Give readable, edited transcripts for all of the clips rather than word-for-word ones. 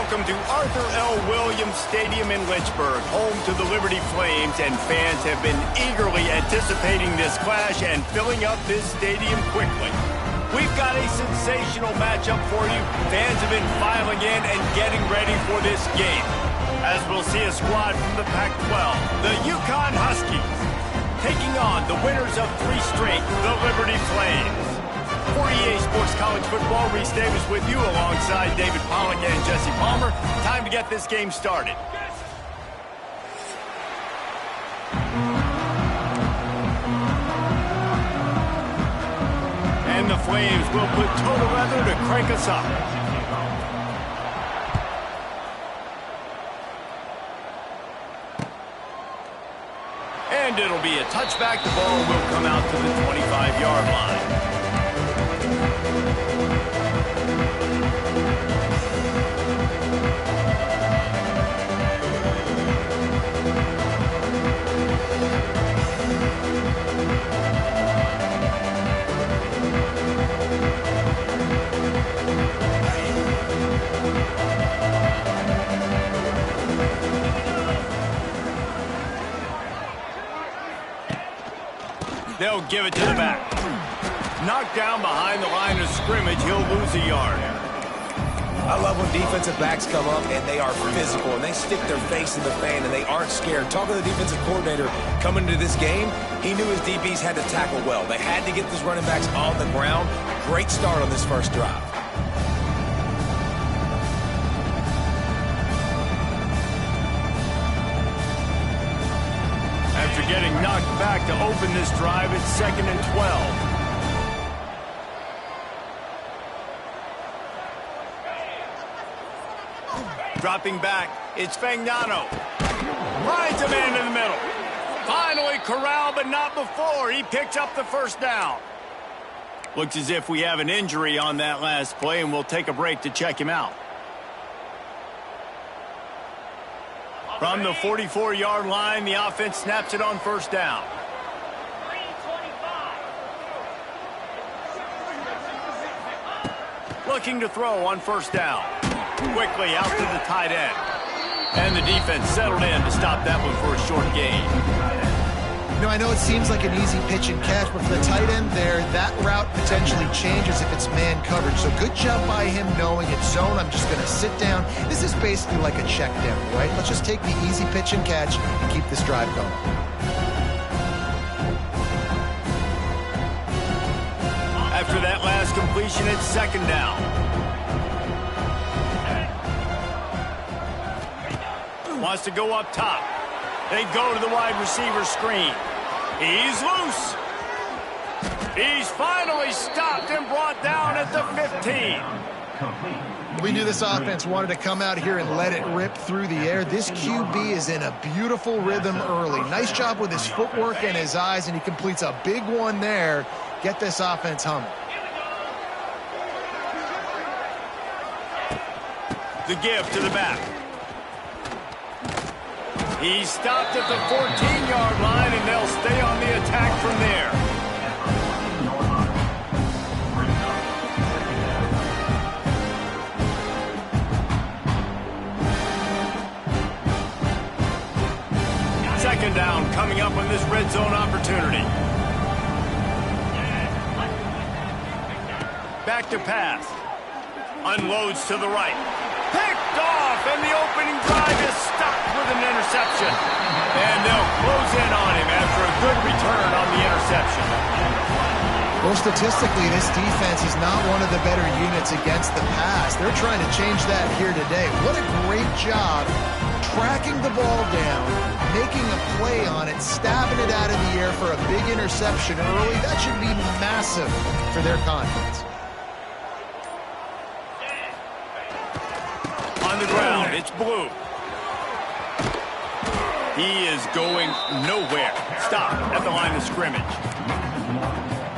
welcome to Arthur L. Williams Stadium in Lynchburg, home to the Liberty Flames, and fans have been eagerly anticipating this clash and filling up this stadium quickly. We've got a sensational matchup for you. Fans have been filing in and getting ready for this game. As we'll see a squad from the Pac-12, the Uconn Huskies, taking on the winners of 3 straight, the Liberty Flames. For EA Sports College Football, Reese Davis with you alongside David Pollack and Jesse Palmer. Time to get this game started. And the Flames will put total weather to crank us up. And it'll be a touchback. The ball will come out to the 25-yard line. They'll give it to the back. Knocked down behind the line of scrimmage, he'll lose a yard. I love when defensive backs come up and they are physical and they stick their face in the fan and they aren't scared. Talking to the defensive coordinator coming into this game, he knew his DBs had to tackle well. They had to get these running backs on the ground. Great start on this first drive. After getting knocked back to open this drive, it's 2nd and 12. Dropping back, it's Fagnano. Finds a man in the middle. Finally corralled, but not before. He picks up the first down. Looks as if we have an injury on that last play, and we'll take a break to check him out. From the 44-yard line, the offense snaps it on first down. Looking to throw on first down. Quickly out to the tight end. And the defense settled in to stop that one for a short gain. You know, I know it seems like an easy pitch and catch, but for the tight end there, that route potentially changes if it's man coverage. So good job by him knowing it's zone. I'm just going to sit down. This is basically like a check down, right? Let's just take the easy pitch and catch and keep this drive going. After that last completion, it's 2nd down. Wants to go up top. They go to the wide receiver screen. He's loose. He's finally stopped and brought down at the 15. We knew this offense wanted to come out here and let it rip through the air. This QB is in a beautiful rhythm early. Nice job with his footwork and his eyes, and he completes a big one there. Get this offense humming. The give to the back. He's stopped at the 14-yard line, and they'll stay on the attack from there. Second down coming up on this red zone opportunity. Back to pass. Unloads to the right. Picked off, and the opening drive is stopped with an interception. And they'll close in on him after a good return on the interception. Well, statistically, this defense is not one of the better units against the pass. They're trying to change that here today. What a great job tracking the ball down, making a play on it, stabbing it out of the air for a big interception early. That should be massive for their confidence. On the ground, it's Blue. He is going nowhere. Stop at the line of scrimmage.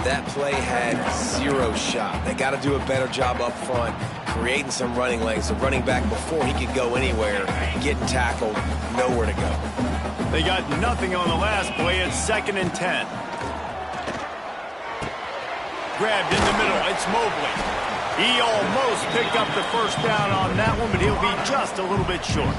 That play had 0 shot. They got to do a better job up front, creating some running lanes. The running back, before he could go anywhere, getting tackled, nowhere to go. They got nothing on the last play. It's 2nd and 10. Grabbed in the middle. It's Mobley. He almost picked up the first down on that one, but he'll be just a little bit short.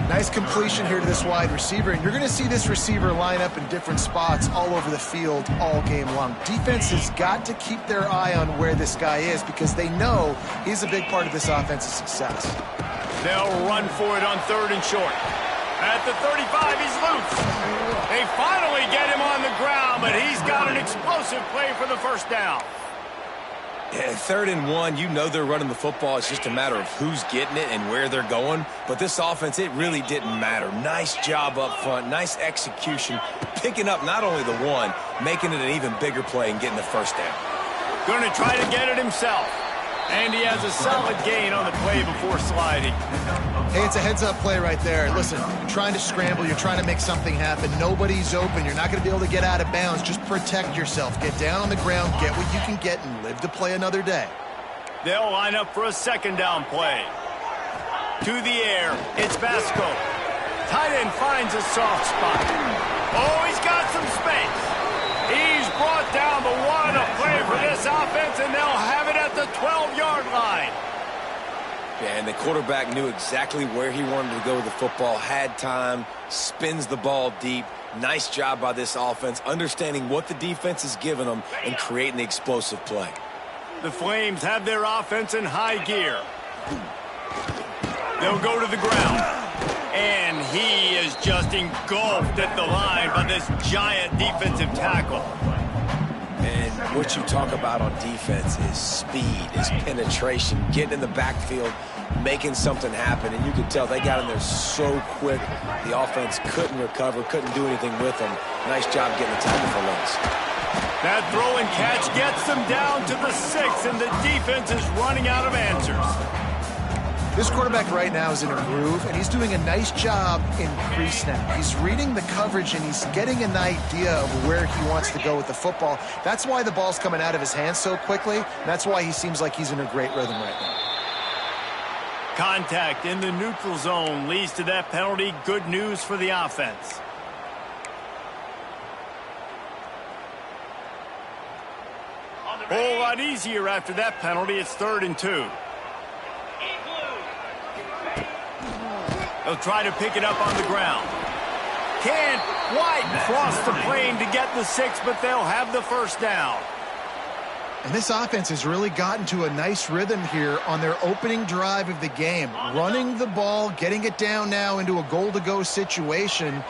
Nice completion here to this wide receiver, and you're going to see this receiver line up in different spots all over the field all game long. Defense has got to keep their eye on where this guy is because they know he's a big part of this offense's success. They'll run for it on 3rd and short. At the 35, he's loose. They finally get him on the ground, but he's got an explosive play for the first down. Yeah, 3rd and 1, you know they're running the football. It's just a matter of who's getting it and where they're going. But this offense, it really didn't matter. Nice job up front, nice execution, picking up not only the one, making it an even bigger play and getting the first down. Going to try to get it himself. And he has a solid gain on the play before sliding. Hey, it's a heads-up play right there. Listen, you're trying to scramble. You're trying to make something happen. Nobody's open. You're not going to be able to get out of bounds. Just protect yourself. Get down on the ground, get what you can get, and live to play another day. They'll line up for a 2nd down play. To the air, it's Vasco. Tight end finds a soft spot. Oh, he's got some space. He's brought down, but what a play for this offense, and they'll have it at the 12-yard line. Yeah, and the quarterback knew exactly where he wanted to go with the football, had time, spins the ball deep. Nice job by this offense, understanding what the defense is giving them and creating the explosive play. The Flames have their offense in high gear. They'll go to the ground. And he is just engulfed at the line by this giant defensive tackle. And what you talk about on defense is speed, is penetration, getting in the backfield, making something happen. And you could tell they got in there so quick, the offense couldn't recover, couldn't do anything with them. Nice job getting the tackle for loss. That throw and catch gets them down to the 6, and the defense is running out of answers. This quarterback right now is in a groove, and he's doing a nice job in pre-snap. He's reading the coverage, and he's getting an idea of where he wants to go with the football. That's why the ball's coming out of his hands so quickly, and that's why he seems like he's in a great rhythm right now. Contact in the neutral zone leads to that penalty. Good news for the offense. Whole lot easier after that penalty. It's 3rd and 2. They'll try to pick it up on the ground. Can't quite cross the plane to get the 6, but they'll have the first down. And this offense has really gotten to a nice rhythm here on their opening drive of the game. Running the ball, getting it down now into a goal-to-go situation.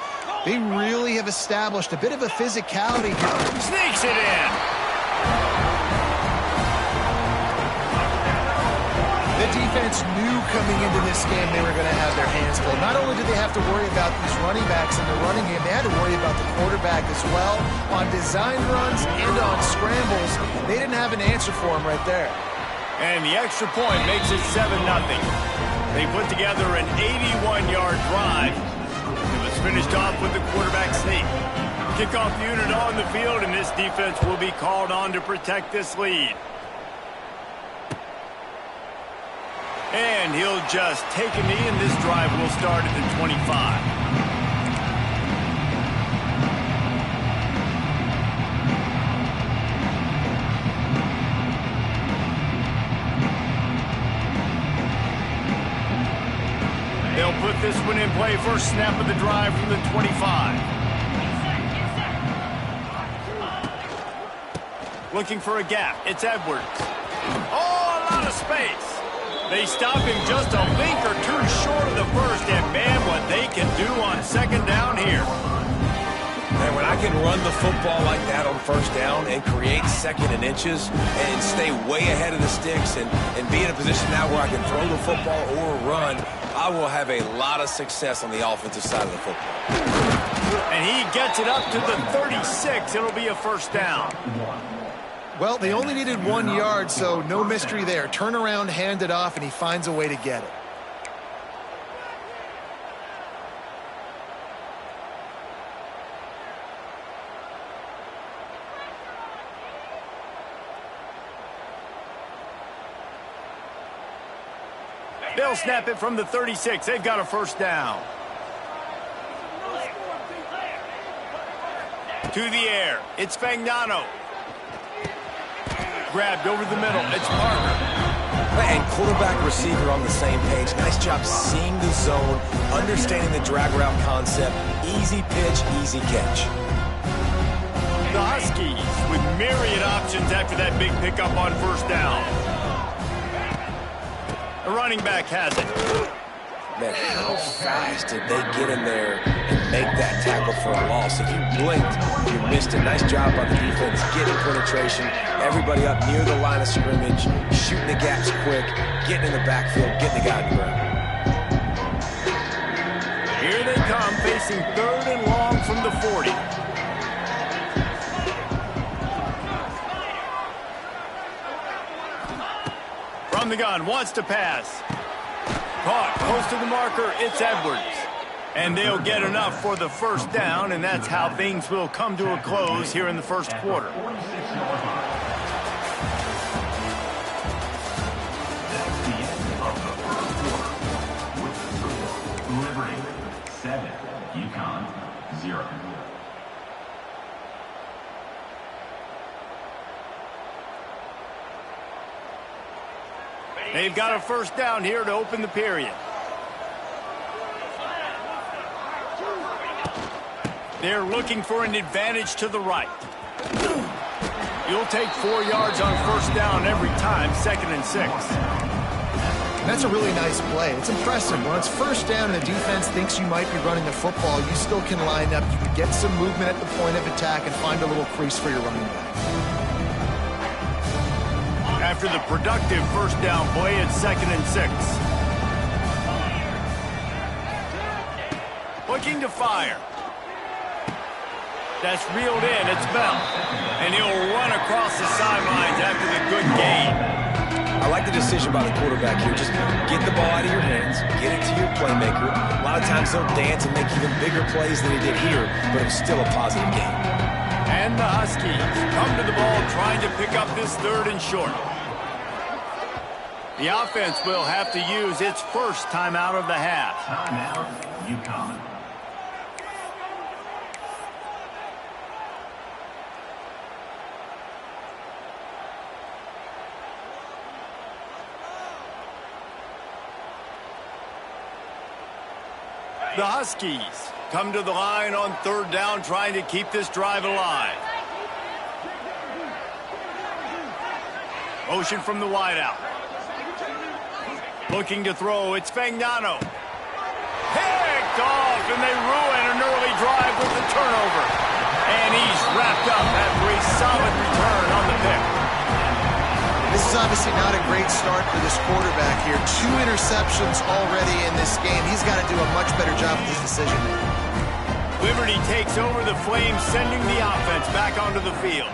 They really have established a bit of a physicality here. Sneaks it in. The defense knew coming into this game they were going to have their hands full. Not only did they have to worry about these running backs in the running game, they had to worry about the quarterback as well. On design runs and on scrambles, they didn't have an answer for him right there. And the extra point makes it 7-0. They put together an 81-yard drive. It was finished off with the quarterback sneak. Kickoff unit on the field, and this defense will be called on to protect this lead. And he'll just take a knee, and this drive will start at the 25. They'll put this one in play. First snap of the drive from the 25. Looking for a gap. It's Edwards. Oh, a lot of space. They stop him just a link or two short of the first, and man, what they can do on 2nd down here. And when I can run the football like that on 1st down and create 2nd and inches and stay way ahead of the sticks and be in a position now where I can throw the football or run, I will have a lot of success on the offensive side of the football. And he gets it up to the 36. It'll be a first down. Well, they only needed 1 yard, so no mystery there. Turn around, hand it off, and he finds a way to get it. They'll snap it from the 36. They've got a first down. To the air. It's Fagnano. grabbed over the middle. It's Parker. And quarterback receiver on the same page. Nice job seeing the zone, understanding the drag route concept. Easy pitch, easy catch. The Huskies with myriad options after that big pickup on first down. The running back has it. Man, how fast did they get in there and make that tackle for a loss? If you blinked, you missed it. Nice job by the defense, getting penetration. Everybody up near the line of scrimmage, shooting the gaps quick, getting in the backfield, getting the guy on the ground. Here they come, facing 3rd and long from the 40. From the gun, wants to pass. Caught close to the marker, it's Edwards. And they'll get enough for the first down, and that's how things will come to a close here in the first quarter. Liberty 7, Uconn 0. They've got a first down here to open the period. They're looking for an advantage to the right. You'll take 4 yards on first down every time, 2nd and 6. That's a really nice play. It's impressive. When it's first down and the defense thinks you might be running the football, you still can line up. You can get some movement at the point of attack and find a little crease for your running back. After the productive first down play, it's 2nd and 6. Looking to fire. That's reeled in. It's Bell. And he'll run across the sidelines after the good gain. I like the decision by the quarterback here. Just get the ball out of your hands, get it to your playmaker. A lot of times they'll dance and make even bigger plays than he did here, but it was still a positive game. And the Huskies come to the ball trying to pick up this 3rd and short. The offense will have to use its first timeout of the half. Timeout, Uconn. The Huskies come to the line on 3rd down, trying to keep this drive alive. Motion from the wideout. Looking to throw, it's Fagnano. Picked off, and they ruin an early drive with the turnover. And he's wrapped up after a solid return on the pick. This is obviously not a great start for this quarterback here. 2 interceptions already in this game. He's got to do a much better job with his decision-making. Liberty takes over the Flames, sending the offense back onto the field.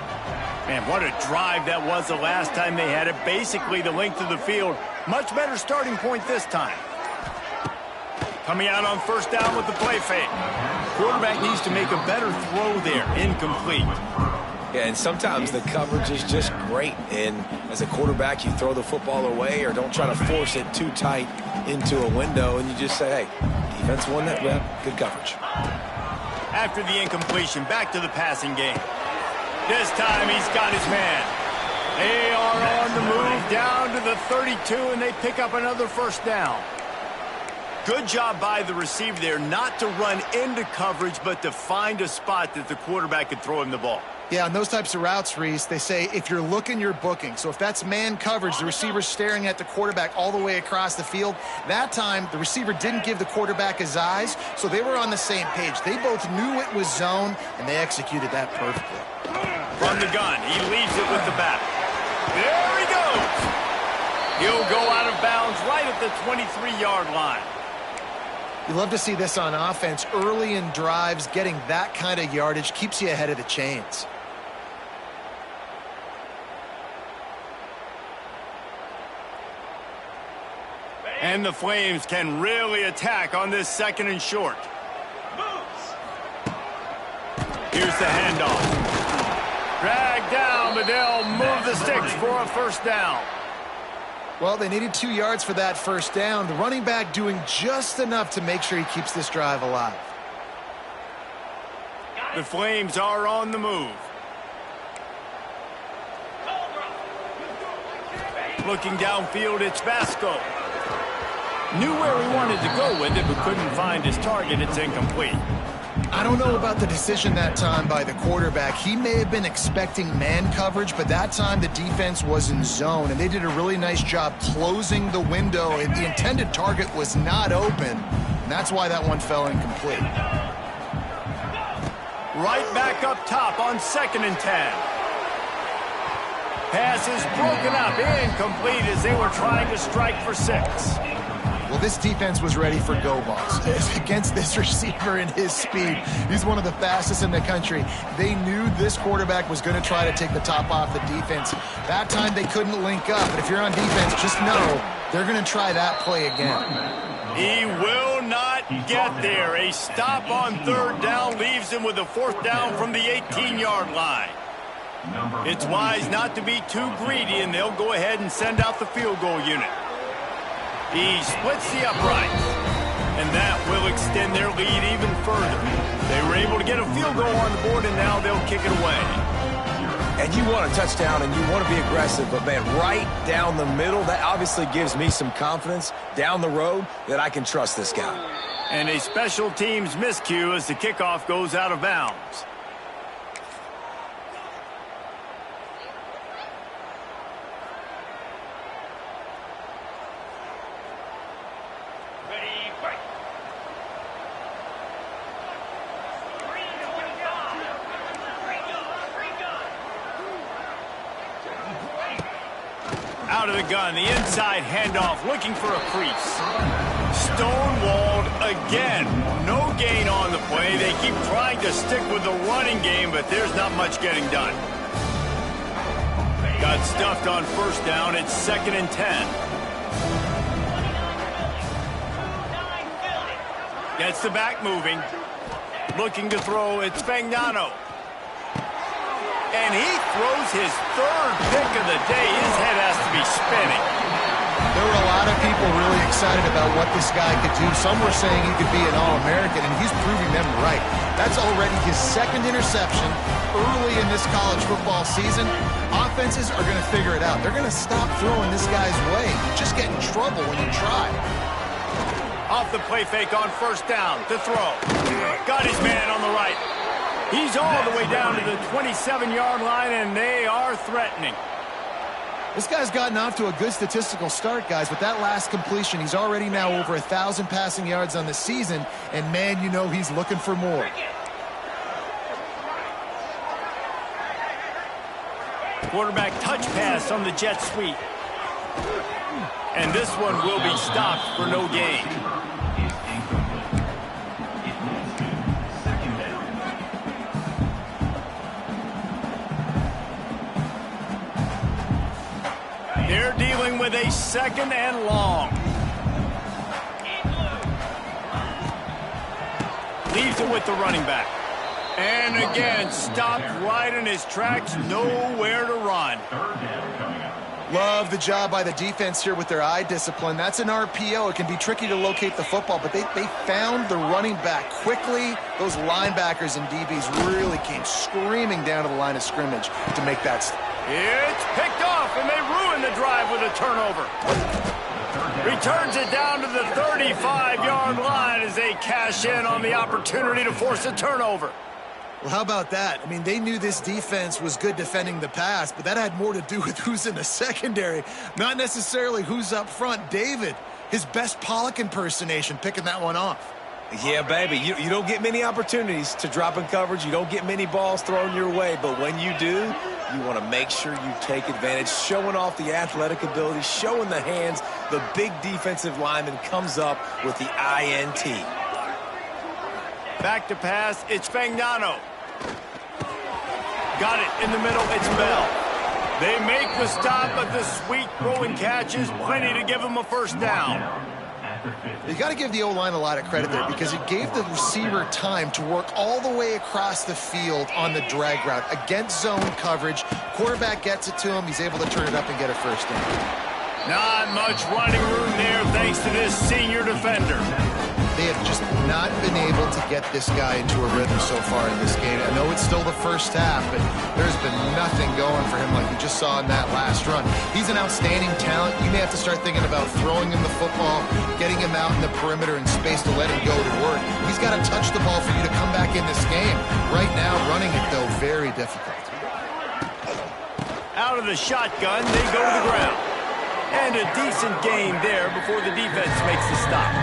Man, what a drive that was the last time they had it. Basically the length of the field. Much better starting point this time. Coming out on first down with the play fake. Quarterback needs to make a better throw there. Incomplete. Yeah, and sometimes the coverage is just great. And as a quarterback, you throw the football away or don't try to force it too tight into a window. And you just say, hey, defense won that rep. Good coverage. After the incompletion, back to the passing game. This time he's got his man. They are on the move down to the 32, and they pick up another first down. Good job by the receiver there not to run into coverage, but to find a spot that the quarterback could throw him the ball. Yeah, on those types of routes, Reese, they say if you're looking, you're booking. So if that's man coverage, the receiver's staring at the quarterback all the way across the field. That time, the receiver didn't give the quarterback his eyes, so they were on the same page. They both knew it was zone, and they executed that perfectly. From the gun, he leaves it with the back. There he goes. He'll go out of bounds right at the 23-yard line. You love to see this on offense. Early in drives, getting that kind of yardage keeps you ahead of the chains. And the Flames can really attack on this 2nd and short. Here's the handoff. Dragged down, but they'll move the sticks for a first down. Well, they needed 2 yards for that first down. The running back doing just enough to make sure he keeps this drive alive. The Flames are on the move. Looking downfield, it's Vasco. Knew where he wanted to go with it, but couldn't find his target. It's incomplete. I don't know about the decision that time by the quarterback. He may have been expecting man coverage, but that time the defense was in zone, and they did a really nice job closing the window. The intended target was not open, and that's why that one fell incomplete. Right back up top on 2nd and 10. Pass is broken up, incomplete as they were trying to strike for 6. Well, this defense was ready for go balls. Against this receiver and his speed, he's one of the fastest in the country. They knew this quarterback was going to try to take the top off the defense. That time they couldn't link up, but if you're on defense, just know they're going to try that play again. He will not get there. A stop on 3rd down leaves him with a 4th down from the 18-yard line. It's wise not to be too greedy, and they'll go ahead and send out the field goal unit. He splits the uprights, and that will extend their lead even further. They were able to get a field goal on the board, and now they'll kick it away. And you want a touchdown, and you want to be aggressive, but, man, right down the middle, that obviously gives me some confidence down the road that I can trust this guy. And a special teams miscue as the kickoff goes out of bounds. Out of the gun, the inside handoff, looking for a crease. Stonewalled again. No gain on the play. They keep trying to stick with the running game, but there's not much getting done. Got stuffed on 1st down. It's 2nd and 10. Gets the back moving. Looking to throw, it's Fagnano. And he throws his 3rd pick of the day. His head has to be spinning. There were a lot of people really excited about what this guy could do. Some were saying he could be an All-American, and he's proving them right. That's already his 2nd interception early in this college football season. Offenses are going to figure it out. They're going to stop throwing this guy's way. You just get in trouble when you try. Off the play fake on 1st down to throw. Got his man on the right. He's all the way down to the 27-yard line, and they are threatening. This guy's gotten off to a good statistical start, guys. With that last completion, he's already now over 1,000 passing yards on the season, and, man, you know he's looking for more. Quarterback touch pass on the jet sweep. And this one will be stopped for no gain. They're dealing with a 2nd and long. Leaves it with the running back. And again, stopped right in his tracks, nowhere to run. Love the job by the defense here with their eye discipline. That's an RPO. It can be tricky to locate the football, but they found the running back quickly. Those linebackers and DBs really came screaming down to the line of scrimmage to make that. It's picked off, and they ruin the drive with a turnover. Returns it down to the 35-yard line as they cash in on the opportunity to force a turnover. Well, how about that? I mean, they knew this defense was good defending the pass, but that had more to do with who's in the secondary, not necessarily who's up front. David, his best Pollock impersonation, picking that one off. Yeah, baby, you don't get many opportunities to drop in coverage. You don't get many balls thrown your way, but when you do, you want to make sure you take advantage, showing off the athletic ability, showing the hands. The big defensive lineman comes up with the INT. Back to pass, it's Fagnano. Got it in the middle, it's Bell. They make the stop, but the sweet throw and catch is plenty to give them a 1st down. You got to give the O-line a lot of credit there because it gave the receiver time to work all the way across the field on the drag route. Against zone coverage, quarterback gets it to him, he's able to turn it up and get a 1st down. Not much running room there thanks to this senior defender. They have just not been able to get this guy into a rhythm so far in this game. I know it's still the first half, but there's been nothing going for him like you just saw in that last run. He's an outstanding talent. You may have to start thinking about throwing him the football, getting him out in the perimeter in space to let him go to work. He's got to touch the ball for you to come back in this game. Right now, running it, though, very difficult. Out of the shotgun, they go to the ground. And a decent gain there before the defense makes the stop.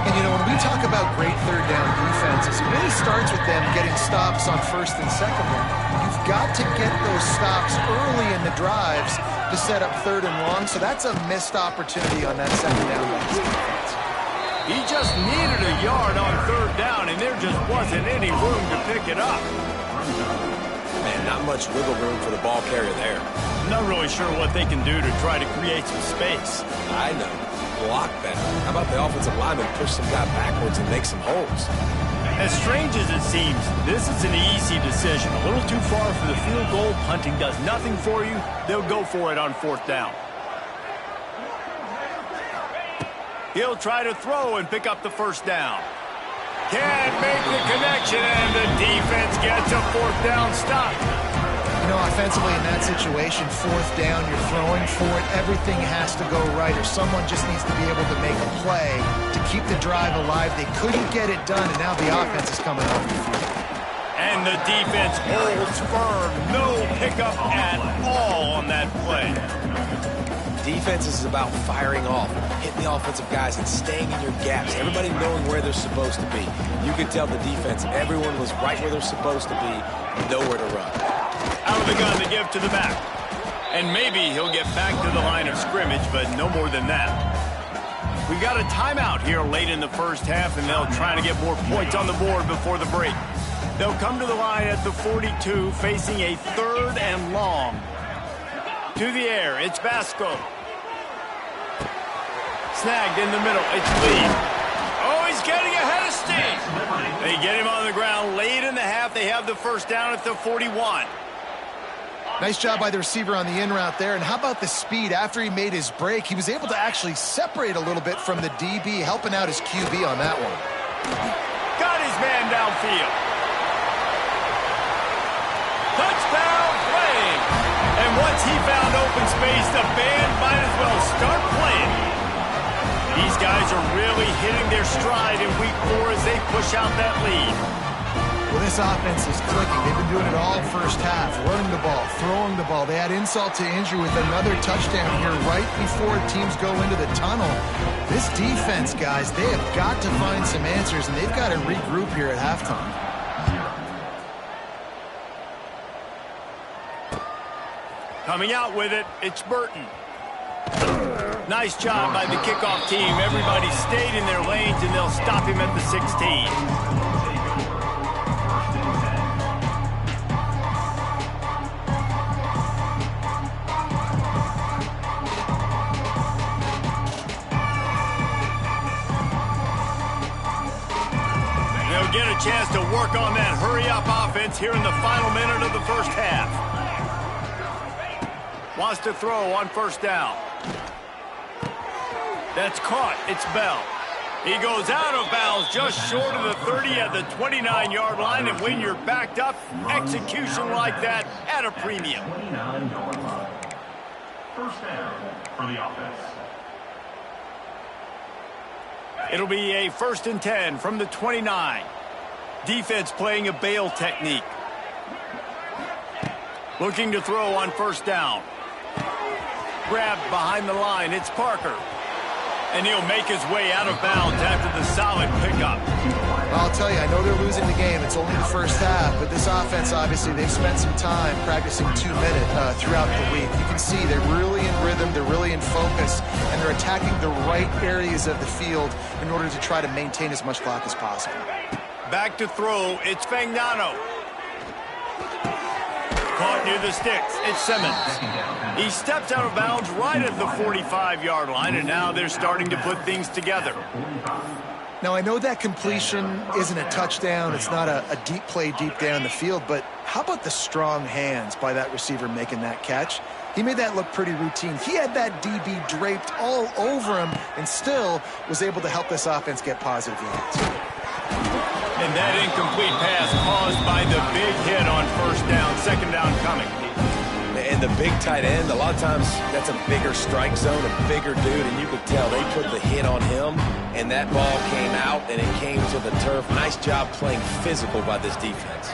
And, you know, when we talk about great third down defenses, it really starts with them getting stops on first and second down. You've got to get those stops early in the drives to set up third and long, so that's a missed opportunity on that second down by this defense. He just needed a yard on third down, and there just wasn't any room to pick it up. Man, not much wiggle room for the ball carrier there. Not really sure what they can do to try to create some space. I know. Block better. How about the offensive lineman push some guy backwards and make some holes? As strange as it seems, this is an easy decision. A little too far for the field goal. Punting does nothing for you. They'll go for it on fourth down. He'll try to throw and pick up the first down. Can't make the connection, and the defense gets a fourth down stop. You know, offensively in that situation, fourth down, you're throwing for it, everything has to go right, or someone just needs to be able to make a play to keep the drive alive. They couldn't get it done, and now the offense is coming off the field. And the defense holds firm. No pickup at all on that play. Defense is about firing off, hitting the offensive guys, and staying in your gaps. Everybody knowing where they're supposed to be. You could tell the defense, everyone was right where they're supposed to be, nowhere to run. Out of the gun to give to the back. And maybe he'll get back to the line of scrimmage, but no more than that. We've got a timeout here late in the first half, and they'll try to get more points on the board before the break. They'll come to the line at the 42, facing a third and long. To the air, it's Vasco. Snagged in the middle, it's Lee. Oh, he's getting ahead of steam. They get him on the ground late in the half. They have the first down at the 41. Nice job by the receiver on the in route there. And how about the speed? After he made his break, he was able to actually separate a little bit from the DB, helping out his QB on that one. Got his man downfield. Touchdown playing. And once he found open space, the band might as well start playing. These guys are really hitting their stride in week 4 as they push out that lead. Well, this offense is clicking. They've been doing it all first half, running the ball, throwing the ball. They had insult to injury with another touchdown here right before teams go into the tunnel. This defense, guys, they have got to find some answers, and they've got to regroup here at halftime. Coming out with it, it's Burton. Nice job by the kickoff team. Everybody stayed in their lanes, and they'll stop him at the 16. They'll get a chance to work on that hurry-up offense here in the final minute of the first half. Wants to throw on first down. That's caught. It's Bell. He goes out of bounds just short of the 30 at the 29-yard line, and when you're backed up, execution like that at a premium. 29-yard line. First down for the offense. It'll be a 1st and 10 from the 29. Defense playing a bail technique. Looking to throw on first down. Grabbed behind the line. It's Parker. And he'll make his way out of bounds after the solid pickup. I'll tell you, I know they're losing the game. It's only the first half, but this offense, obviously, they've spent some time practicing 2 minutes throughout the week. You can see they're really in rhythm, they're really in focus, and they're attacking the right areas of the field in order to try to maintain as much clock as possible. Back to throw, it's Fagnano. Caught near the sticks, it's Simmons. He steps out of bounds right at the 45-yard line, and now they're starting to put things together. Now, I know that completion isn't a touchdown. It's not a deep play deep down the field, but how about the strong hands by that receiver making that catch? He made that look pretty routine. He had that DB draped all over him and still was able to help this offense get positive yards. And that incomplete pass caused by the big hit on first down, second down coming. And the big tight end, a lot of times that's a bigger strike zone, a bigger dude, and you could tell they put the hit on him, and that ball came out, and it came to the turf. Nice job playing physical by this defense.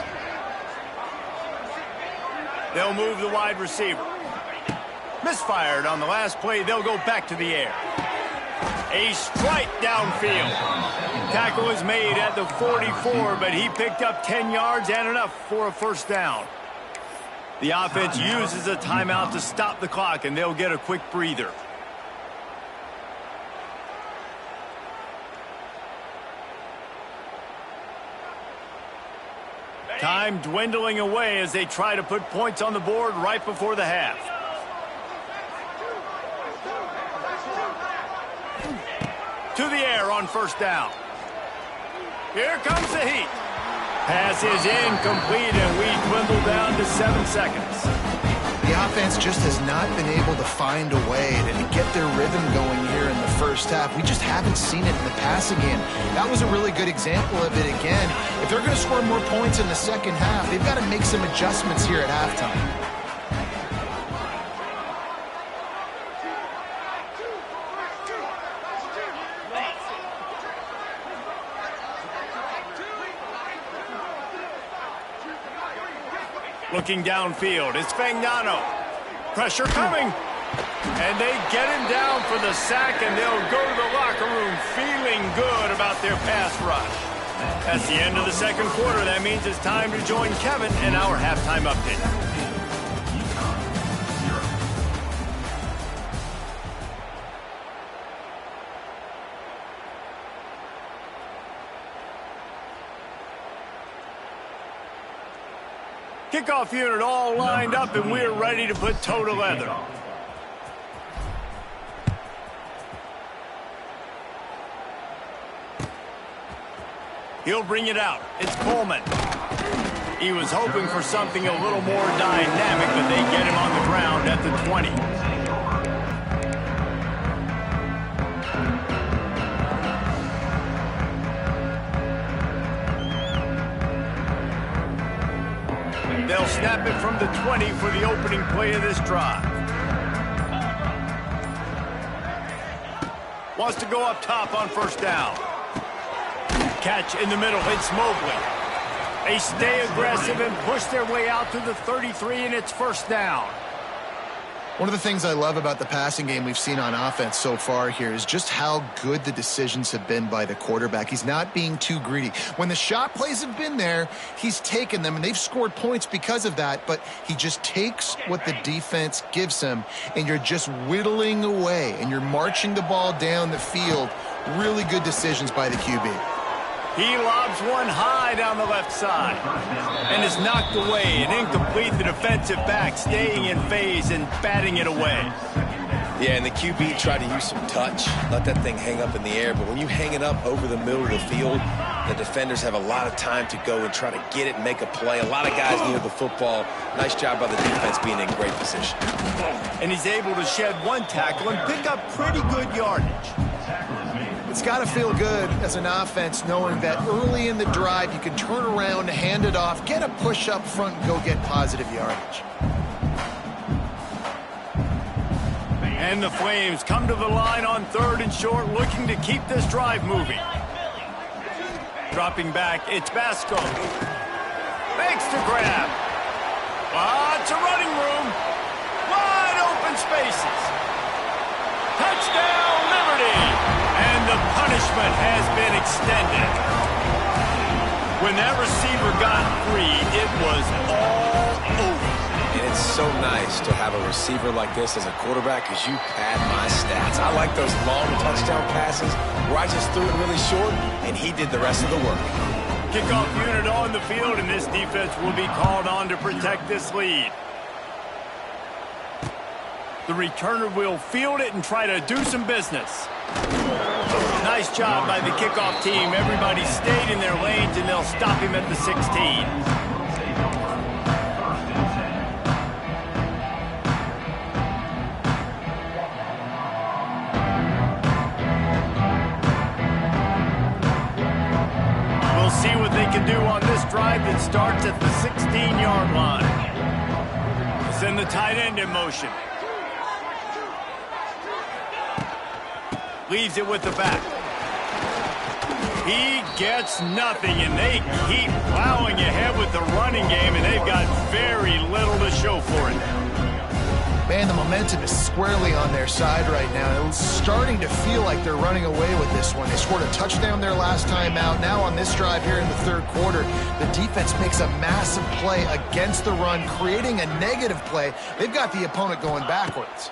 They'll move the wide receiver. Misfired on the last play. They'll go back to the air. A strike downfield. Tackle is made at the 44, but he picked up 10 yards and enough for a first down. The offense uses a timeout to stop the clock, and they'll get a quick breather. Time dwindling away as they try to put points on the board right before the half. To the air on first down. Here comes the heat. Pass is incomplete, and we dwindle down to 7 seconds. The offense just has not been able to find a way to get their rhythm going here in the first half. We just haven't seen it in the passing game. That was a really good example of it again. If they're going to score more points in the second half, they've got to make some adjustments here at halftime. Looking downfield, it's Fagnano. Pressure coming. And they get him down for the sack, and they'll go to the locker room feeling good about their pass rush. That's the end of the second quarter. That means it's time to join Kevin in our halftime update. Kickoff unit all lined up, and we're ready to put toe to leather. He'll bring it out. It's Coleman. He was hoping for something a little more dynamic, but they get him on the ground at the 20. They'll snap it from the 20 for the opening play of this drive. Wants to go up top on first down. Catch in the middle. It's Mobley. They stay aggressive and push their way out to the 33, and it's first down. One of the things I love about the passing game we've seen on offense so far here is just how good the decisions have been by the quarterback. He's not being too greedy. When the shot plays have been there, he's taken them, and they've scored points because of that, but he just takes what the defense gives him, and you're just whittling away, and you're marching the ball down the field. Really good decisions by the QB. He lobs one high down the left side and is knocked away and incomplete. The defensive back staying in phase and batting it away. Yeah, and the QB tried to use some touch, let that thing hang up in the air. But when you hang it up over the middle of the field, the defenders have a lot of time to go and try to get it and make a play. A lot of guys near the football. Nice job by the defense being in great position. And he's able to shed one tackle and pick up pretty good yardage. It's got to feel good as an offense knowing that early in the drive you can turn around, hand it off, get a push up front, and go get positive yardage. And the Flames come to the line on 3rd and short, looking to keep this drive moving. Dropping back, it's Basco. Makes the grab. Lots of running room. Wide open spaces. Touchdown, Liberty! And the punishment has been extended. When that receiver got free, it was all over. And it's so nice to have a receiver like this as a quarterback because you pad my stats. I like those long touchdown passes where I just threw it really short and he did the rest of the work. Kickoff unit on the field, and this defense will be called on to protect this lead. The returner will field it and try to do some business. Nice job by the kickoff team. Everybody stayed in their lanes, and they'll stop him at the 16. see what they can do on this drive that starts at the 16-yard line. Send the tight end in motion. Leaves it with the back. He gets nothing, and they keep plowing ahead with the running game, and they've got very little to show for it. Man, the momentum is squarely on their side right now. It's starting to feel like they're running away with this one. They scored a touchdown their last time out. Now on this drive here in the third quarter, the defense makes a massive play against the run, creating a negative play. They've got the opponent going backwards.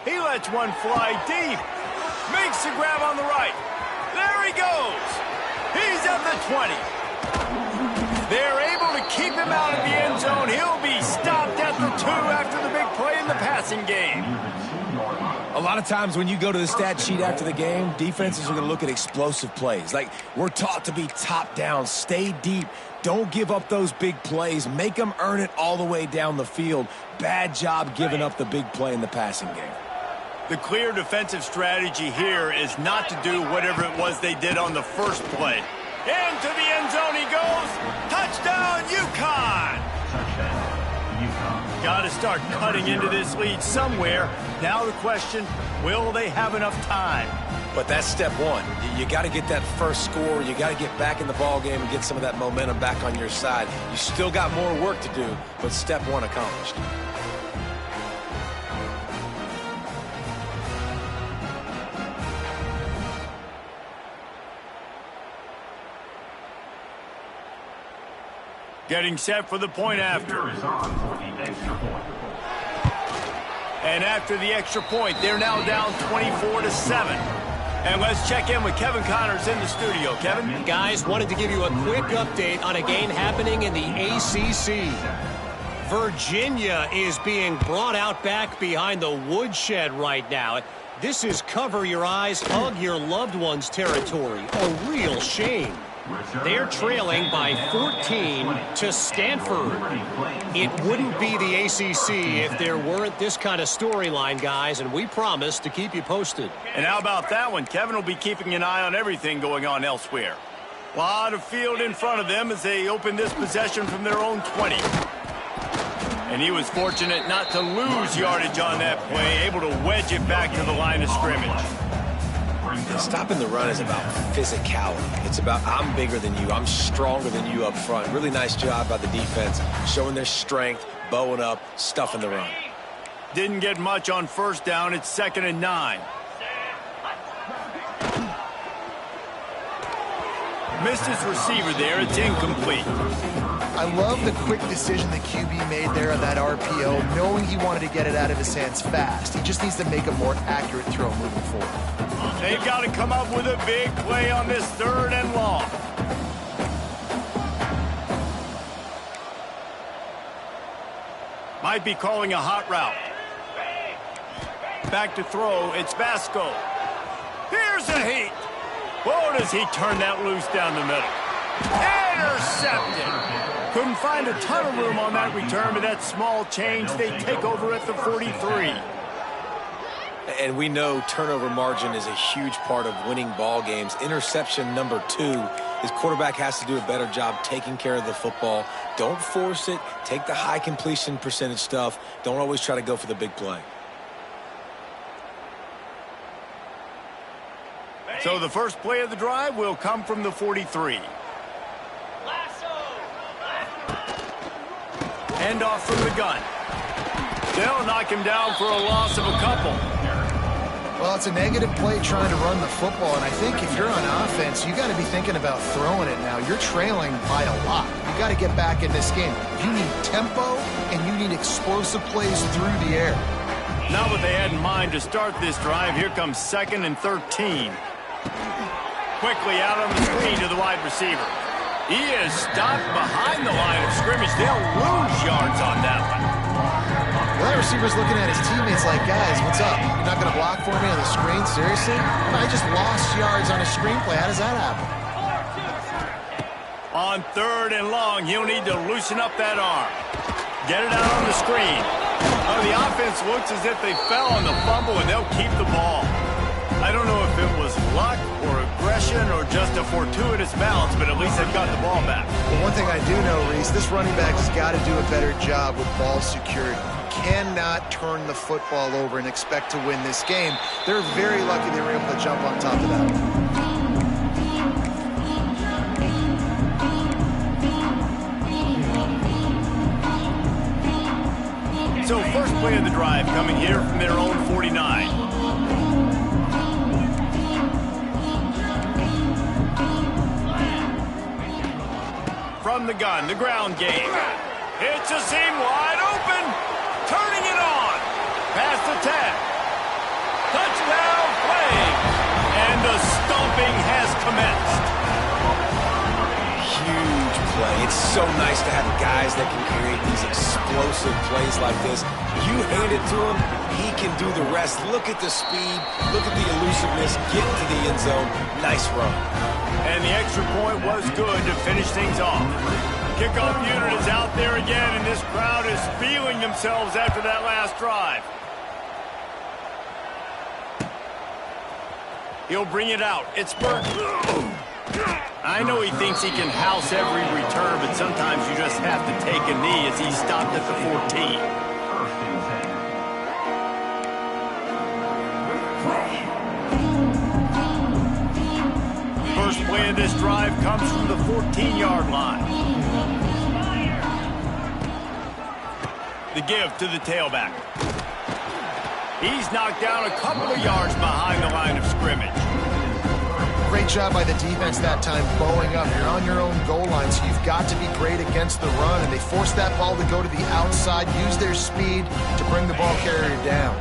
He lets one fly deep. Makes the grab on the right. There he goes. He's at the 20. They're able to keep him out of the end zone. He'll be stopped at the 2 after the big play in the passing game. A lot of times when you go to the stat sheet after the game, defenses are going to look at explosive plays. Like, we're taught to be top down, stay deep. Don't give up those big plays. Make them earn it all the way down the field. Bad job giving up the big play in the passing game. The clear defensive strategy here is not to do whatever it was they did on the first play. Into the end zone he goes. Touchdown, Uconn! Got to start cutting into this lead somewhere. Now the question, will they have enough time? But that's step one. You got to get that first score. You got to get back in the ball game and get some of that momentum back on your side. You still got more work to do, but step one accomplished. Getting set for the point after. And after the extra point, they're now down 24-7. And let's check in with Kevin Connors in the studio. Kevin? Guys, wanted to give you a quick update on a game happening in the ACC. Virginia is being brought out back behind the woodshed right now. This is cover your eyes, hug your loved ones territory. A real shame. They're trailing by 14 to Stanford. It wouldn't be the ACC if there weren't this kind of storyline, guys, and we promise to keep you posted. And how about that one? Kevin will be keeping an eye on everything going on elsewhere. A lot of field in front of them as they open this possession from their own 20. And he was fortunate not to lose yardage on that play, able to wedge it back to the line of scrimmage. Stopping the run is about physicality. It's about I'm bigger than you. I'm stronger than you up front. Really nice job by the defense, showing their strength, bowing up, stuffing the run. Didn't get much on first down. It's 2nd and 9. Missed his receiver there. It's incomplete. I love the quick decision the QB made there on that RPO, knowing he wanted to get it out of his hands fast. He just needs to make a more accurate throw moving forward. They've got to come up with a big play on this 3rd and long. Might be calling a hot route. Back to throw. It's Vasco. Here's a heat. Oh, does he turn that loose down the middle? Intercepted. Couldn't find a ton of room on that return, but that small change, they take over at the 43. And we know turnover margin is a huge part of winning ball games. Interception number 2, his quarterback has to do a better job taking care of the football. Don't force it. Take the high completion percentage stuff. Don't always try to go for the big play. So the first play of the drive will come from the 43. Hand off from the gun. They'll knock him down for a loss of a couple. Well, it's a negative play trying to run the football, and I think if you're on offense, you got to be thinking about throwing it now. You're trailing by a lot. You got to get back in this game. You need tempo, and you need explosive plays through the air. Not what they had in mind to start this drive. Here comes 2nd and 13. Quickly out on the screen to the wide receiver. He is stopped behind the line of scrimmage. They'll lose yards on that one. Well, that receiver's looking at his teammates like, guys, what's up? You're not going to block for me on the screen? Seriously? I just lost yards on a screenplay. How does that happen? On 3rd and long, he'll need to loosen up that arm. Get it out on the screen. Oh, the offense looks as if they fell on the fumble, and they'll keep the ball. I don't know if it was luck or aggression or just a fortuitous bounce, but at least they've got the ball back. Well, one thing I do know, Reese, this running back has got to do a better job with ball security. Cannot turn the football over and expect to win this game. They're very lucky they were able to jump on top of that. So first play of the drive coming here from their own 49. From the gun, the ground game. It's a seam wide open. Turning it on. Past the 10. Touchdown Flames. And the stomping has commenced. Huge play. It's so nice to have guys that can create these explosive plays like this. You hand it to him, he can do the rest. Look at the speed. Look at the elusiveness. Get to the end zone. Nice run. And the extra point was good to finish things off. Kickoff unit is out there again, and this crowd is feeling themselves after that last drive. He'll bring it out. It's Burke. I know he thinks he can house every return, but sometimes you just have to take a knee as he stopped at the 14. First play of this drive comes from the 14-yard line. The give to the tailback. He's knocked down a couple of yards behind the line of scrimmage. Great job by the defense that time, bowing up. You're on your own goal line, so you've got to be great against the run, and they forced that ball to go to the outside, use their speed to bring the ball carrier down.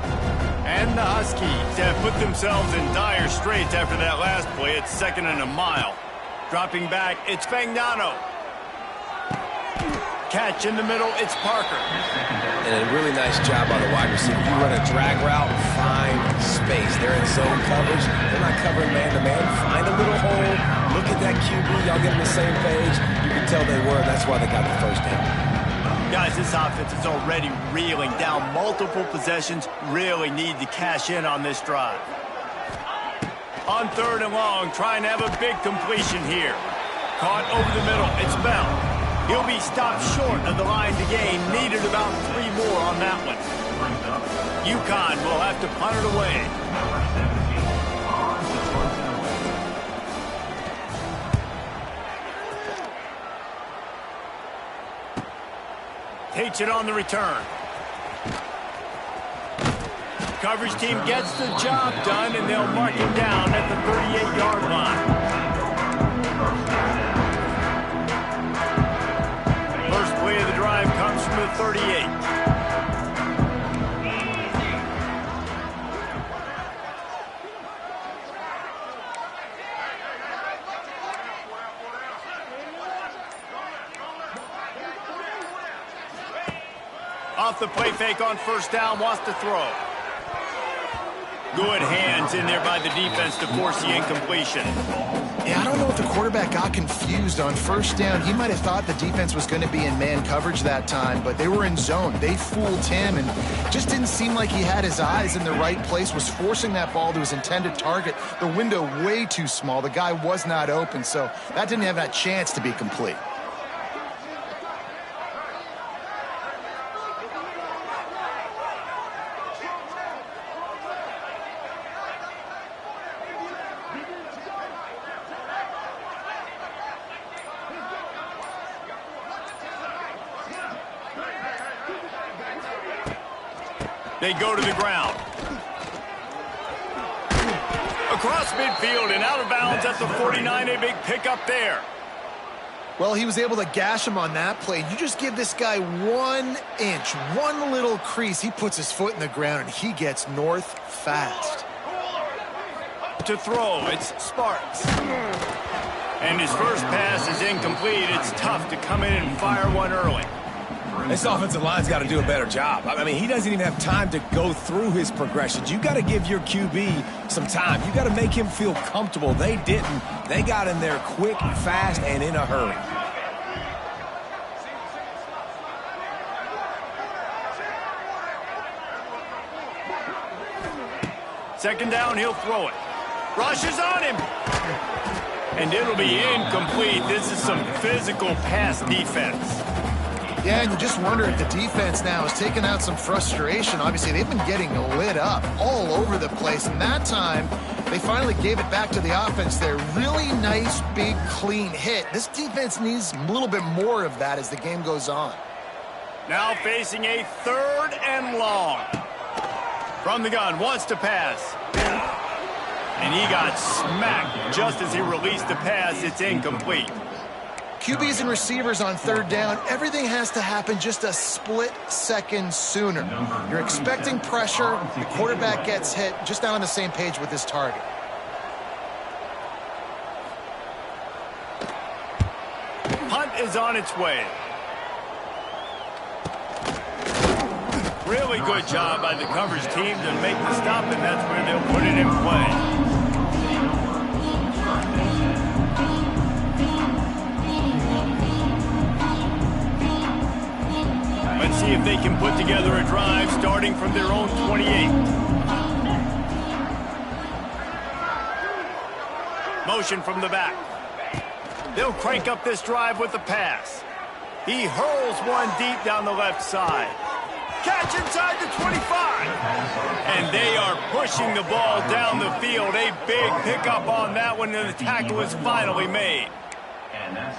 And the Huskies have put themselves in dire straits after that last play. It's 2nd and a mile. Dropping back, it's Fagnano. Catch in the middle, it's Parker. And a really nice job by the wide receiver. You run a drag route, find space. They're in zone coverage. They're not covering man-to-man. Find a little hole. Look at that QB. Y'all get on the same page. You can tell they were. That's why they got the first down. Guys, this offense is already reeling down multiple possessions. Really need to cash in on this drive. On 3rd and long, trying to have a big completion here. Caught over the middle. It's Bell. He'll be stopped short of the line to gain. Needed about 3 more on that one. Uconn will have to punt it away. Takes it on the return. Coverage team gets the job done, and they'll mark him down at the 38-yard line. First play of the drive comes from the 38. Off the play fake on 1st down, wants to throw. Good hands in there by the defense to force the incompletion. Yeah, I don't know if the quarterback got confused on 1st down. He might have thought the defense was going to be in man coverage that time, but they were in zone. They fooled him and just didn't seem like he had his eyes in the right place, was forcing that ball to his intended target. The window way too small. The guy was not open, so that didn't have that chance to be complete. They go to the ground. Across midfield and out of bounds at the 49. A big pickup there. Well, he was able to gash him on that play. You just give this guy 1 inch, one little crease. He puts his foot in the ground, and he gets north fast. To throw, it's Sparks. And his first pass is incomplete. It's tough to come in and fire one early. This offensive line's got to do a better job. I mean, he doesn't even have time to go through his progressions. You got to give your QB some time. You got to make him feel comfortable. They didn't. They got in there quick, fast, and in a hurry. Second down, he'll throw it. Rushes on him. And it'll be incomplete. This is some physical pass defense. Yeah, and you just wonder if the defense now has taken out some frustration. Obviously, they've been getting lit up all over the place. And that time, they finally gave it back to the offense there. Really nice, big, clean hit. This defense needs a little bit more of that as the game goes on. Now facing a 3rd and long. From the gun, wants to pass. And he got smacked just as he released the pass. It's incomplete. QBs and receivers on 3rd down, everything has to happen just a split second sooner. You're expecting pressure, the quarterback gets hit, just not on the same page with his target. Punt is on its way. Really good job by the coverage team to make the stop, and that's where they'll put it in play. Let's see if they can put together a drive starting from their own 28. Motion from the back. They'll crank up this drive with the pass. He hurls one deep down the left side. Catch inside the 25. And they are pushing the ball down the field. A big pickup on that one, and the tackle is finally made.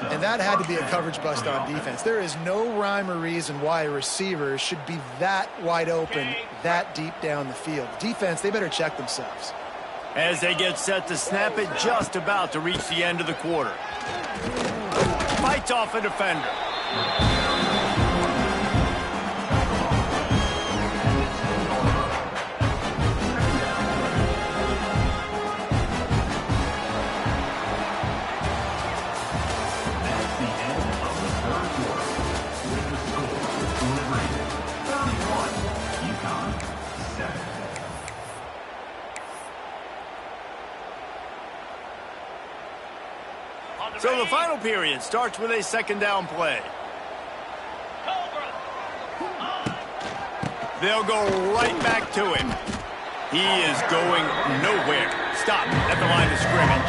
And that had to be a coverage bust on defense. There is no rhyme or reason why a receiver should be that wide open, that deep down the field. Defense, they better check themselves. As they get set to snap it, just about to reach the end of the quarter. Fights off a defender. So the final period starts with a 2nd down play. They'll go right back to him. He is going nowhere. Stop at the line of scrimmage.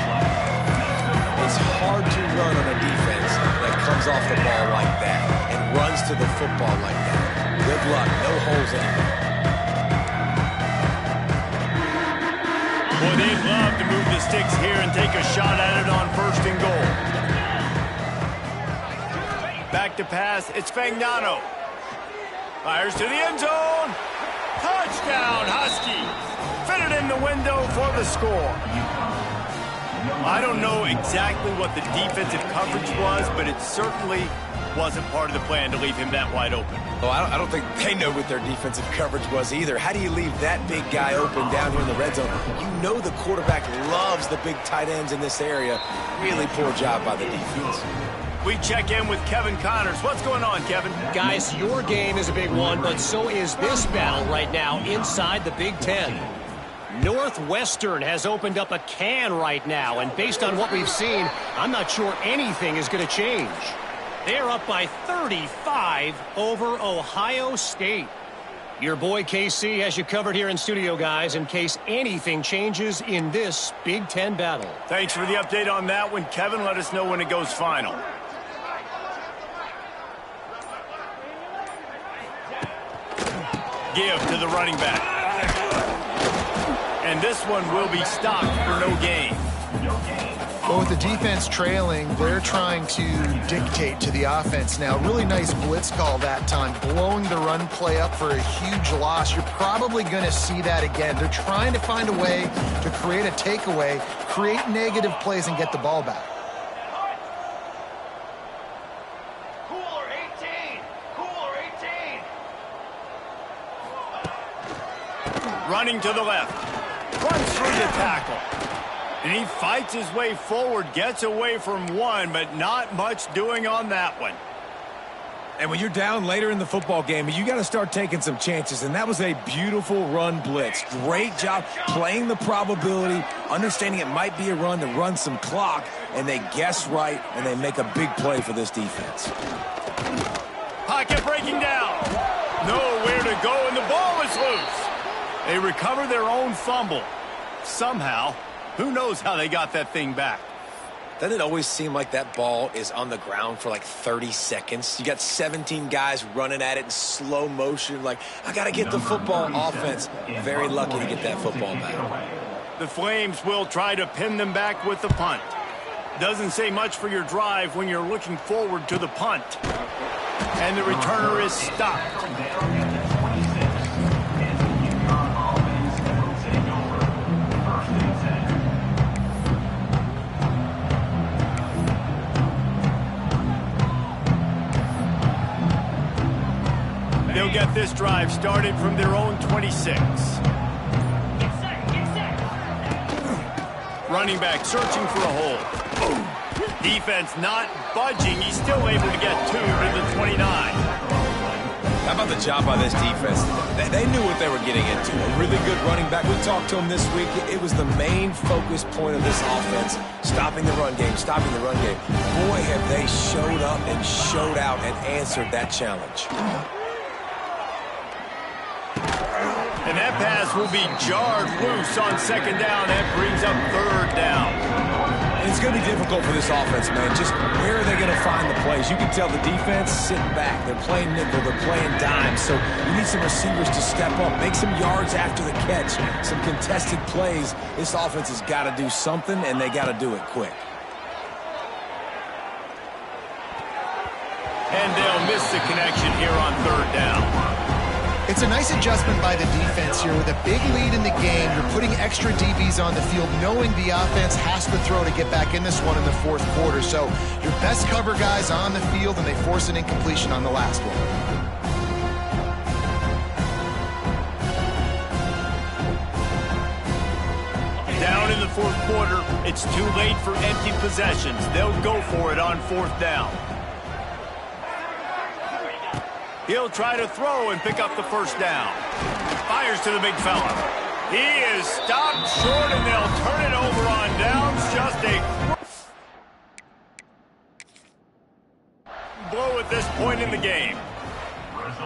It's hard to run on a defense that comes off the ball like that and runs to the football like that. Good luck. No holes anywhere. Boy, they'd love to move the sticks here and take a shot at it on 1st and goal. Back to pass, it's Fagnano. Fires to the end zone. Touchdown, Huskies. Fitted in the window for the score. I don't know exactly what the defensive coverage was, but it certainly wasn't part of the plan to leave him that wide open. Well, I don't think they know what their defensive coverage was either. How do you leave that big guy open down here in the red zone? You know the quarterback loves the big tight ends in this area. Really poor job by the defense. We check in with Kevin Connors. What's going on, Kevin? Guys, your game is a big one, but so is this battle right now inside the Big Ten. Northwestern has opened up a can right now, and based on what we've seen, I'm not sure anything is going to change. They're up by 35 over Ohio State. Your boy KC has you covered here in studio, guys, in case anything changes in this Big Ten battle. Thanks for the update on that one, Kevin. Let us know when it goes final. Give to the running back. And this one will be stopped for no gain. But with the defense trailing, they're trying to dictate to the offense now. Really nice blitz call that time, blowing the run play up for a huge loss. You're probably going to see that again. They're trying to find a way to create a takeaway, create negative plays, and get the ball back. Running to the left. Runs through the tackle. And he fights his way forward, gets away from one, but not much doing on that one. And when you're down later in the football game, you got to start taking some chances. And that was a beautiful run blitz. Great job playing the probability, understanding it might be a run to run some clock, and they guess right, and they make a big play for this defense. Pocket breaking down. Nowhere to go, and the ball is loose. They recover their own fumble. Somehow, Who knows how they got that thing back? Doesn't it always seem like that ball is on the ground for like 30 seconds? You got 17 guys running at it in slow motion. Like, I got to get the football. Offense, very lucky to get that football back. The Flames will try to pin them back with the punt. Doesn't say much for your drive when you're looking forward to the punt. And the returner is stopped. They'll get this drive started from their own 26. Running back searching for a hole. Defense not budging. He's still able to get 2 to the 29. How about the job by this defense? They knew what they were getting into. A really good running back. We talked to him this week. It was the main focus point of this offense. Stopping the run game, stopping the run game. Boy, have they showed up and showed out and answered that challenge. And that pass will be jarred loose on second down. That brings up third down. And it's going to be difficult for this offense, man. Just where are they going to find the plays? You can tell the defense sitting back. They're playing nickel. They're playing dime. So you need some receivers to step up, make some yards after the catch, some contested plays. This offense has got to do something, and they got to do it quick. And they'll miss the connection here on third down. It's a nice adjustment by the defense here. With a big lead in the game, you're putting extra DBs on the field, knowing the offense has to throw to get back in this one in the fourth quarter. So your best cover guys on the field, and they force an incompletion on the last one. Down in the fourth quarter, it's too late for empty possessions. They'll go for it on fourth down. He'll try to throw and pick up the first down. Fires to the big fella. He is stopped short, and they'll turn it over on downs. Just a blow at this point in the game.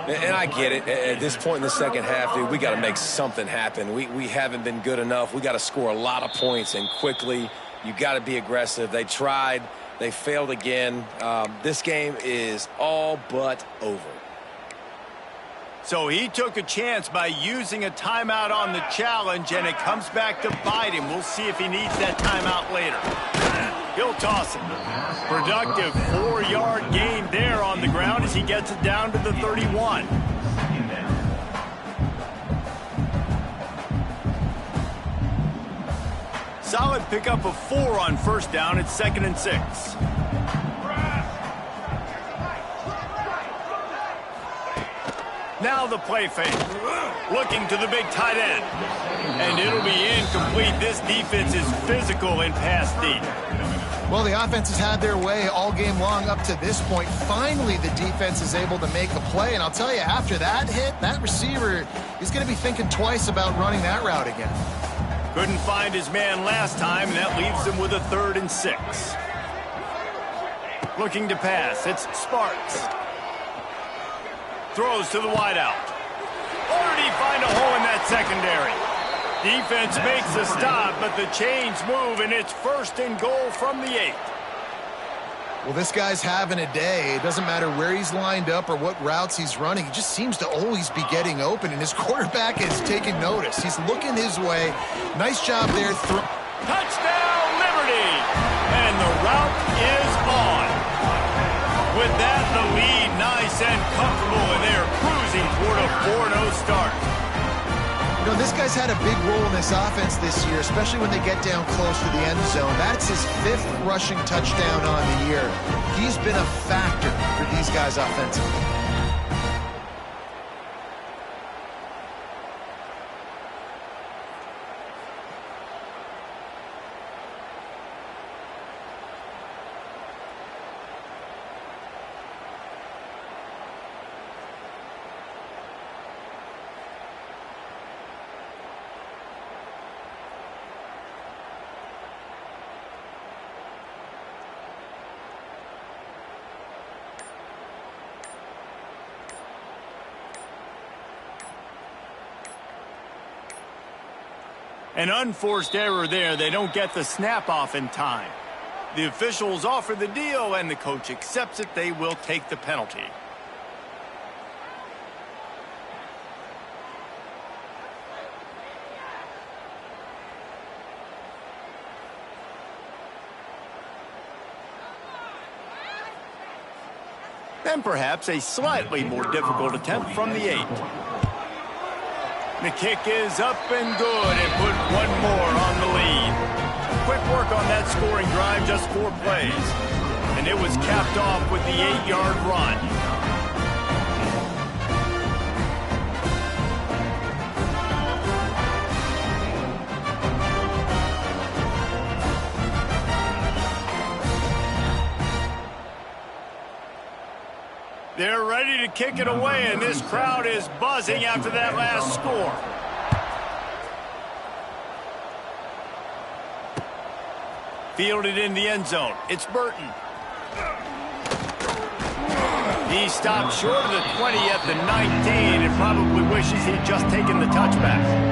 And I get it. At this point in the second half, dude, we got to make something happen. We haven't been good enough. We got to score a lot of points, and quickly. You got to be aggressive. They tried. They failed again. This game is all but over. So he took a chance by using a timeout on the challenge, and it comes back to bite him. We'll see if he needs that timeout later. He'll toss it. Productive 4-yard gain there on the ground as he gets it down to the 31. Solid pickup of 4 on first down. It's 2nd and 6. Now the play fake. Looking to the big tight end. And it'll be incomplete. This defense is physical in pass deep. Well, the offense has had their way all game long up to this point. Finally, the defense is able to make a play. And I'll tell you, after that hit, that receiver is going to be thinking twice about running that route again. Couldn't find his man last time, and that leaves him with a 3rd and 6. Looking to pass. It's Sparks. Throws to the wideout. Or did he find a hole in that secondary? Defense makes a stop, but the chains move, and it's 1st and goal from the 8. Well, this guy's having a day. It doesn't matter where he's lined up or what routes he's running. He just seems to always be getting open, and his quarterback is taking notice. He's looking his way. Nice job there. Touchdown, Liberty! And the route is on. With that, the lead nice and comfortable, and they are cruising toward a 4-0 start. You know, this guy's had a big role in this offense this year, especially when they get down close to the end zone. That's his 5th rushing touchdown on the year. He's been a factor for these guys offensively. An unforced error there. They don't get the snap off in time. The officials offer the deal, and the coach accepts it. They will take the penalty. And perhaps a slightly more difficult attempt from the 8. The kick is up and good, and put one more on the lead. Quick work on that scoring drive, just 4 plays. And it was capped off with the 8-yard run. They're ready to kick it away, and this crowd is buzzing after that last score. Fielded in the end zone. It's Burton. He stopped short of the 20 at the 19 and probably wishes he'd just taken the touchback.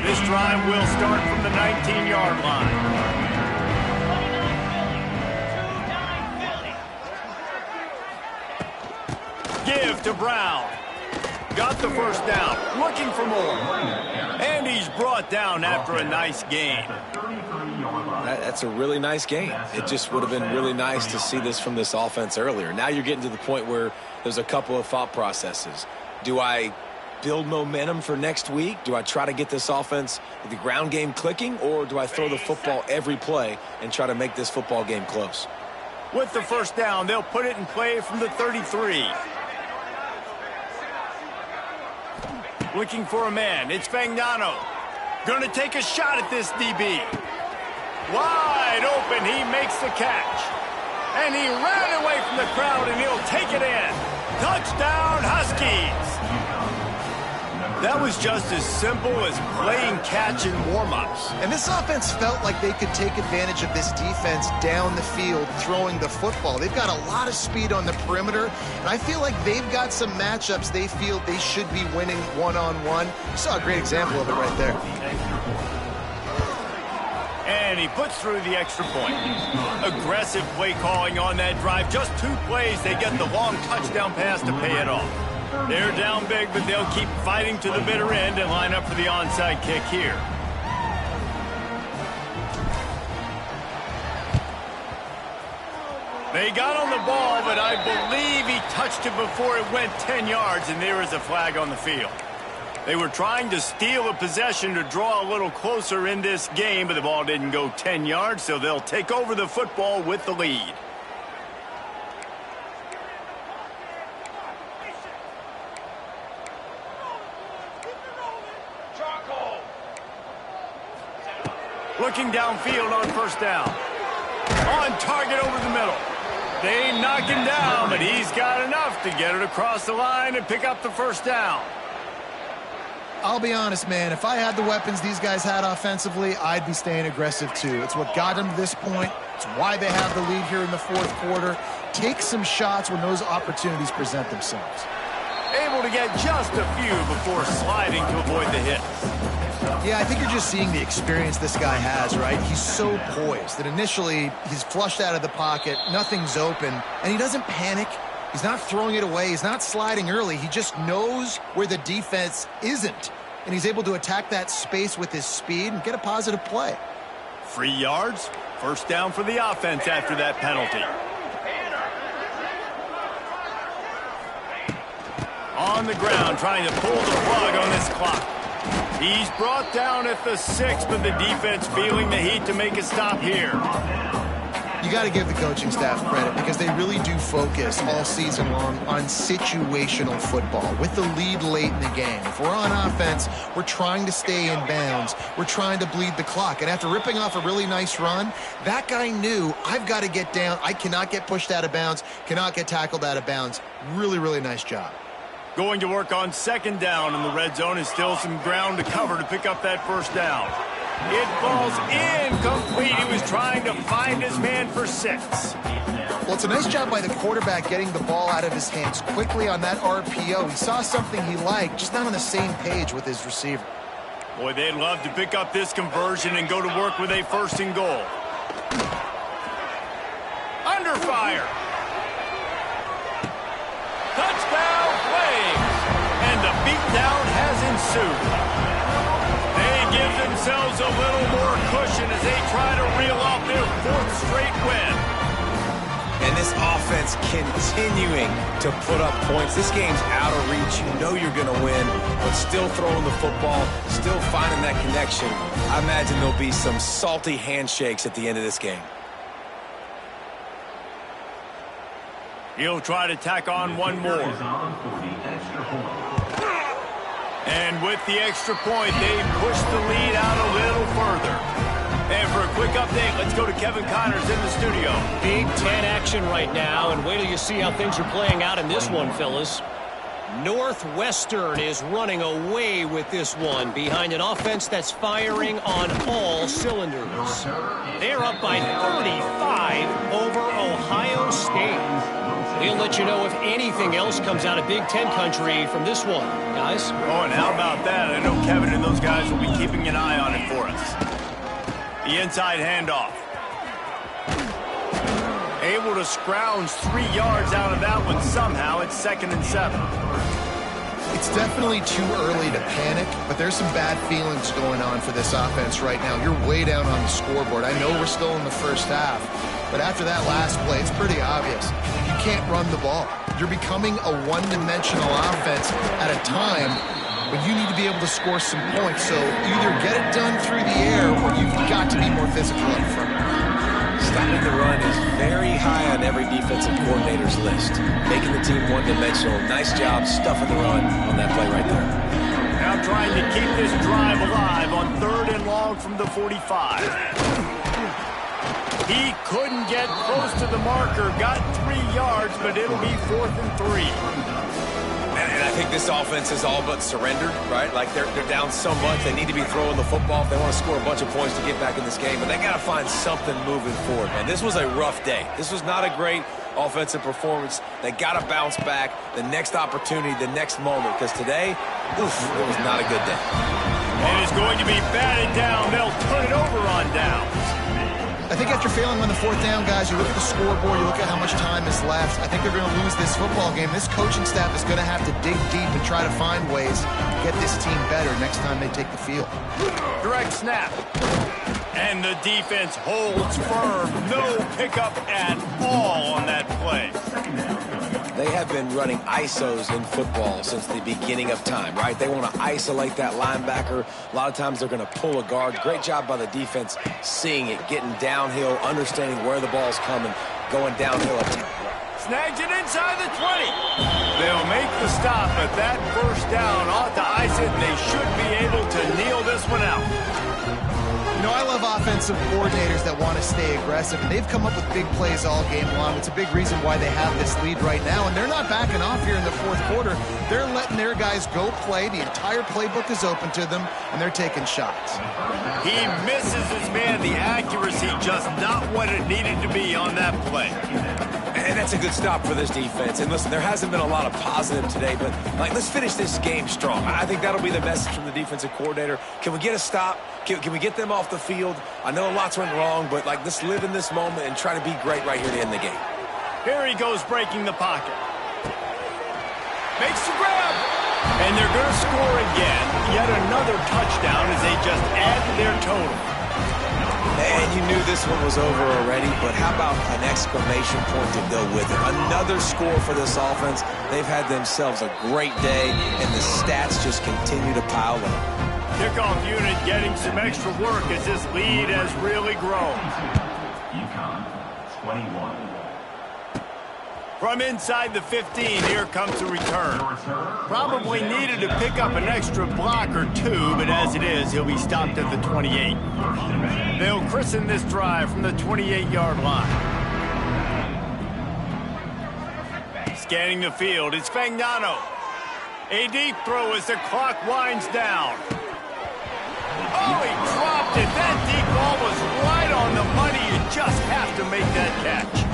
This drive will start from the 19-yard line. Give to Brown. Got the first down. Looking for more. And he's brought down after a nice gain. That's a really nice game. It just would have been really nice to see this from this offense earlier. Now you're getting to the point where there's a couple of thought processes. Do I build momentum for next week? Do I try to get this offense with the ground game clicking, or do I throw the football every play and try to make this football game close? With the first down, they'll put it in play from the 33. Looking for a man. It's Fagnano. Going to take a shot at this DB. Wide open. He makes the catch. And he ran away from the crowd, and he'll take it in. Touchdown, Huskies. That was just as simple as playing catch in warm-ups. And this offense felt like they could take advantage of this defense down the field throwing the football. They've got a lot of speed on the perimeter, and I feel like they've got some matchups they feel they should be winning one-on-one. You saw a great example of it right there. And he puts through the extra point. Aggressive play calling on that drive. Just 2 plays, they get the long touchdown pass to pay it off. They're down big, but they'll keep fighting to the bitter end and line up for the onside kick here. They got on the ball, but I believe he touched it before it went 10 yards, and there is a flag on the field. They were trying to steal a possession to draw a little closer in this game, but the ball didn't go 10 yards, so they'll take over the football with the lead. Looking downfield on first down. On target over the middle. They knock him down, but he's got enough to get it across the line and pick up the first down. I'll be honest, man. If I had the weapons these guys had offensively, I'd be staying aggressive too. It's what got them to this point. It's why they have the lead here in the fourth quarter. Take some shots when those opportunities present themselves. Able to get just a few before sliding to avoid the hit. Yeah, I think you're just seeing the experience this guy has, right? He's so poised that initially he's flushed out of the pocket, nothing's open, and he doesn't panic. He's not throwing it away. He's not sliding early. He just knows where the defense isn't, and he's able to attack that space with his speed and get a positive play. 3 yards, first down for the offense after that penalty. On the ground, trying to pull the plug on this clock. He's brought down at the 6, but the defense feeling the heat to make a stop here. You got to give the coaching staff credit because they really do focus all season long on situational football with the lead late in the game. If we're on offense, we're trying to stay in bounds. We're trying to bleed the clock. And after ripping off a really nice run, that guy knew, I've got to get down. I cannot get pushed out of bounds, cannot get tackled out of bounds. Really, really nice job. Going to work on second down in the red zone, and still some ground to cover to pick up that first down. It falls incomplete. He was trying to find his man for 6. Well, it's a nice job by the quarterback getting the ball out of his hands quickly on that RPO. He saw something he liked, just not on the same page with his receiver. Boy, they'd love to pick up this conversion and go to work with a 1st and goal. Under fire. Touchdown, Flames. And the beatdown has ensued. They give themselves a little more cushion as they try to reel off their 4th straight win. And this offense continuing to put up points. This game's out of reach. You know you're going to win, but still throwing the football, still finding that connection. I imagine there'll be some salty handshakes at the end of this game. He'll try to tack on one more. And with the extra point, they push the lead out a little further. And for a quick update, let's go to Kevin Connors in the studio. Big Ten action right now, and wait till you see how things are playing out in this one, fellas. Northwestern is running away with this one behind an offense that's firing on all cylinders. They're up by 35 over Ohio State. We'll let you know if anything else comes out of Big Ten country from this one, guys. Oh, and how about that? I know Kevin and those guys will be keeping an eye on it for us. The inside handoff. Able to scrounge 3 yards out of that one somehow. It's 2nd and 7. It's definitely too early to panic, but there's some bad feelings going on for this offense right now. You're way down on the scoreboard. I know we're still in the first half, but after that last play, it's pretty obvious. You can't run the ball. You're becoming a one-dimensional offense at a time when you need to be able to score some points. So either get it done through the air or you've got to be more physical up front. Stopping the run is very high on every defensive coordinator's list. Making the team one-dimensional. Nice job stuffing the run on that play right there. Now trying to keep this drive alive on 3rd and long from the 45. He couldn't get close to the marker. Got 3 yards, but it'll be 4th and 3. And I think this offense is all but surrendered, right? Like they're down so much, they need to be throwing the football if they want to score a bunch of points to get back in this game. But they got to find something moving forward, man. This was a rough day. This was not a great offensive performance. They got to bounce back the next opportunity, the next moment, because today, oof, it was not a good day. And it's going to be batted down. They'll turn it over on downs. I think after failing on the 4th down, guys, you look at the scoreboard, you look at how much time is left. I think they're going to lose this football game. This coaching staff is going to have to dig deep and try to find ways to get this team better next time they take the field. Direct snap. And the defense holds firm. No pickup at all on that play. They have been running ISOs in football since the beginning of time, right? They want to isolate that linebacker. A lot of times they're going to pull a guard. Great job by the defense seeing it, getting downhill, understanding where the ball's coming, going downhill. Snags it inside the 20. They'll make the stop, but that 1st down ought to ice it, and they should be able to kneel this one out. You know, I love offensive coordinators that want to stay aggressive, and they've come up with big plays all game long. It's a big reason why they have this lead right now, and they're not backing off here in the 4th quarter. They're letting their guys go play. The entire playbook is open to them, and they're taking shots. He misses his man. The accuracy just not what it needed to be on that play. And that's a good stop for this defense. And listen, there hasn't been a lot of positive today, but let's finish this game strong. I think that'll be the message from the defensive coordinator. Can we get a stop? Can we get them off the field? I know lots went wrong, but let's live in this moment and try to be great right here to end the game. Here he goes breaking the pocket. Makes the grab. And they're going to score again. Yet another touchdown as they just add to their total. And you knew this one was over already, but how about an exclamation point to go with it? Another score for this offense. They've had themselves a great day, and the stats just continue to pile up. Kickoff unit getting some extra work as this lead has really grown. Uconn, 21. From inside the 15, here comes a return. Probably needed to pick up an extra block or 2, but as it is, he'll be stopped at the 28. They'll christen this drive from the 28-yard line. Scanning the field, it's Fagnano. A deep throw as the clock winds down. Oh, he dropped intercepted. That deep ball was right on the money. You just have to make that catch.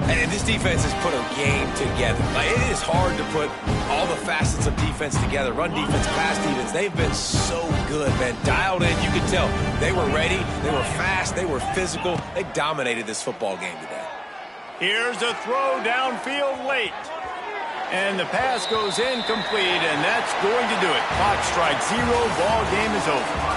And this defense has put a game together. Like, it is hard to put all the facets of defense together. Run defense, pass defense. They've been so good, man. Dialed in. You could tell they were ready. They were fast. They were physical. They dominated this football game today. Here's a throw downfield late. And the pass goes incomplete, and that's going to do it. Clock strikes 0. Ball game is over.